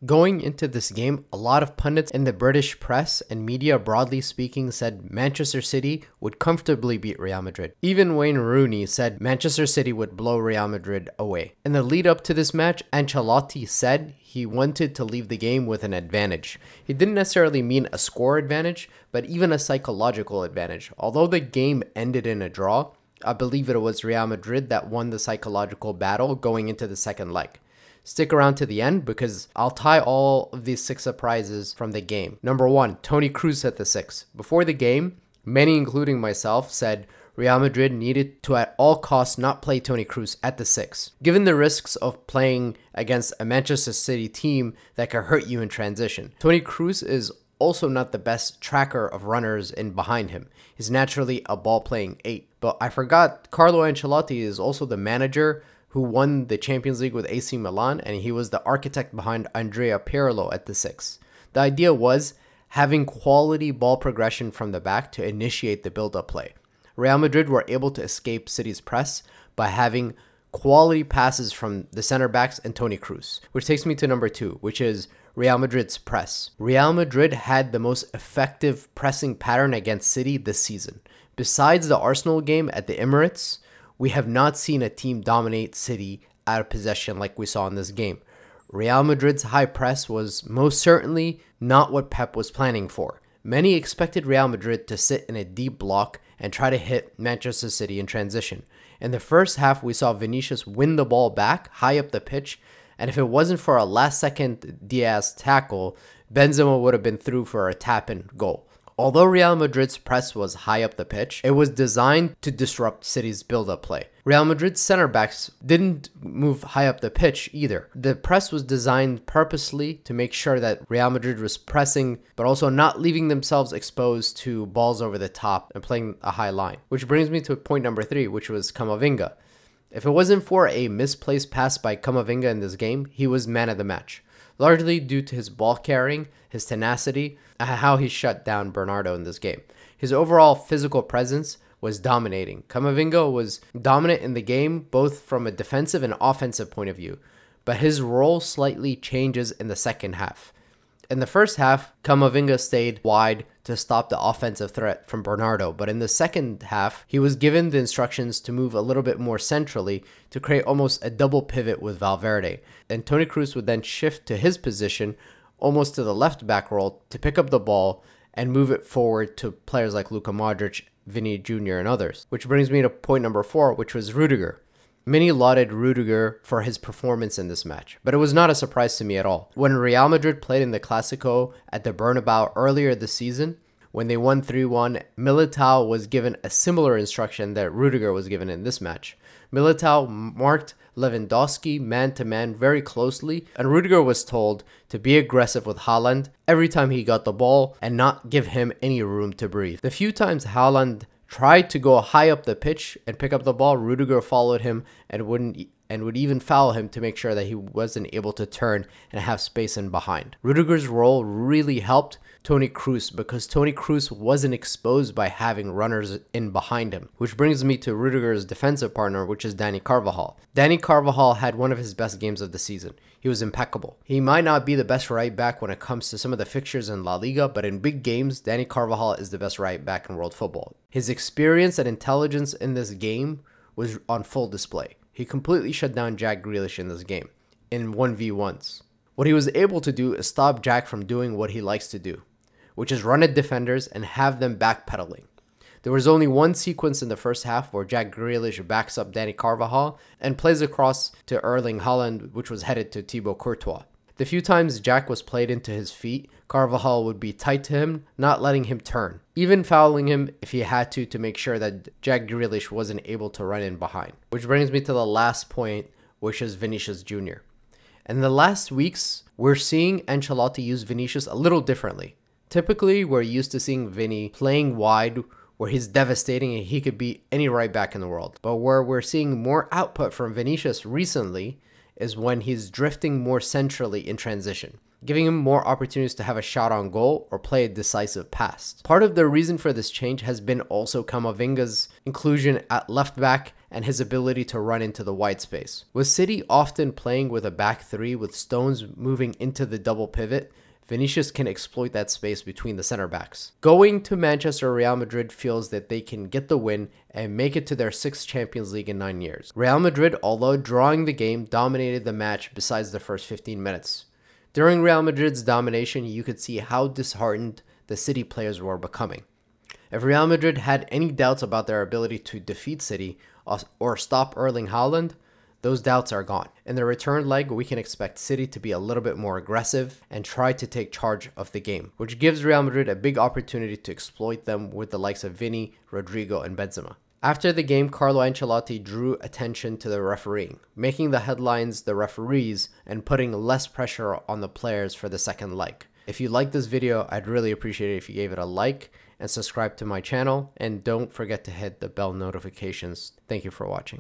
Going into this game, a lot of pundits in the British press and media broadly speaking said Manchester City would comfortably beat Real Madrid. Even Wayne Rooney said Manchester City would blow Real Madrid away. In the lead up to this match, Ancelotti said he wanted to leave the game with an advantage. He didn't necessarily mean a score advantage, but even a psychological advantage. Although the game ended in a draw, I believe it was Real Madrid that won the psychological battle going into the second leg. Stick around to the end because I'll tie all of these 6 surprises from the game. Number 1, Toni Kroos at the 6. Before the game, many including myself said Real Madrid needed to at all costs not play Toni Kroos at the 6. Given the risks of playing against a Manchester City team that can hurt you in transition. Toni Kroos is also not the best tracker of runners in behind him. He's naturally a ball-playing 8. But I forgot Carlo Ancelotti is also the manager who won the Champions League with AC Milan, and he was the architect behind Andrea Pirlo at the 6. The idea was having quality ball progression from the back to initiate the build-up play. Real Madrid were able to escape City's press by having quality passes from the center backs and Toni Kroos, which takes me to number 2, which is Real Madrid's press. Real Madrid had the most effective pressing pattern against City this season. Besides the Arsenal game at the Emirates, we have not seen a team dominate City out of possession like we saw in this game. Real Madrid's high press was most certainly not what Pep was planning for. Many expected Real Madrid to sit in a deep block and try to hit Manchester City in transition. In the first half, we saw Vinicius win the ball back high up the pitch, and if it wasn't for a last-second Diaz tackle, Benzema would have been through for a tap-in goal. Although Real Madrid's press was high up the pitch, it was designed to disrupt City's build-up play. Real Madrid's center backs didn't move high up the pitch either. The press was designed purposely to make sure that Real Madrid was pressing, but also not leaving themselves exposed to balls over the top and playing a high line. Which brings me to point number 3, which was Camavinga. If it wasn't for a misplaced pass by Camavinga in this game, he was man of the match. Largely due to his ball carrying, his tenacity, and how he shut down Bernardo in this game. His overall physical presence was dominating. Camavinga was dominant in the game, both from a defensive and offensive point of view, but his role slightly changes in the second half. In the first half, Camavinga stayed wide to stop the offensive threat from Bernardo, but in the second half, he was given the instructions to move a little bit more centrally to create almost a double pivot with Valverde. And Toni Kroos would then shift to his position, almost to the left back role, to pick up the ball and move it forward to players like Luka Modric, Vinny Jr, and others. Which brings me to point number 4, which was Rudiger. Many lauded Rudiger for his performance in this match, but it was not a surprise to me at all. When Real Madrid played in the Clásico at the Bernabeu earlier this season, when they won 3-1, Militao was given a similar instruction that Rudiger was given in this match. Militao marked Lewandowski man-to-man very closely, and Rudiger was told to be aggressive with Haaland every time he got the ball and not give him any room to breathe. The few times Haaland tried to go high up the pitch and pick up the ball, Rudiger followed him and would even foul him to make sure that he wasn't able to turn and have space in behind. Rudiger's role really helped Toni Kroos because Toni Kroos wasn't exposed by having runners in behind him. Which brings me to Rudiger's defensive partner, which is Dani Carvajal. Dani Carvajal had one of his best games of the season. He was impeccable. He might not be the best right back when it comes to some of the fixtures in La Liga, but in big games, Dani Carvajal is the best right back in world football. His experience and intelligence in this game was on full display. He completely shut down Jack Grealish in this game, in 1v1s. What he was able to do is stop Jack from doing what he likes to do, which is run at defenders and have them backpedaling. There was only one sequence in the first half where Jack Grealish backs up Dani Carvajal and plays across to Erling Haaland, which was headed to Thibaut Courtois. The few times Jack was played into his feet, Carvajal would be tight to him, not letting him turn, even fouling him if he had to make sure that Jack Grealish wasn't able to run in behind. Which brings me to the last point, which is Vinicius Jr. In the last weeks, we're seeing Ancelotti use Vinicius a little differently. Typically, we're used to seeing Vinny playing wide where he's devastating and he could beat any right back in the world. But where we're seeing more output from Vinicius recently is when he's drifting more centrally in transition, giving him more opportunities to have a shot on goal or play a decisive pass. Part of the reason for this change has been also Camavinga's inclusion at left back and his ability to run into the wide space. With City often playing with a back three with Stones moving into the double pivot, Vinicius can exploit that space between the center backs. Going to Manchester, Real Madrid feels that they can get the win and make it to their 6th Champions League in 9 years. Real Madrid, although drawing the game, dominated the match besides the first 15 minutes. During Real Madrid's domination, you could see how disheartened the City players were becoming. If Real Madrid had any doubts about their ability to defeat City or stop Erling Haaland, those doubts are gone. In the return leg, we can expect City to be a little bit more aggressive and try to take charge of the game, which gives Real Madrid a big opportunity to exploit them with the likes of Vini, Rodrigo, and Benzema. After the game, Carlo Ancelotti drew attention to the refereeing, making the headlines the referees and putting less pressure on the players for the second leg. If you liked this video, I'd really appreciate it if you gave it a like and subscribe to my channel, and don't forget to hit the bell notifications. Thank you for watching.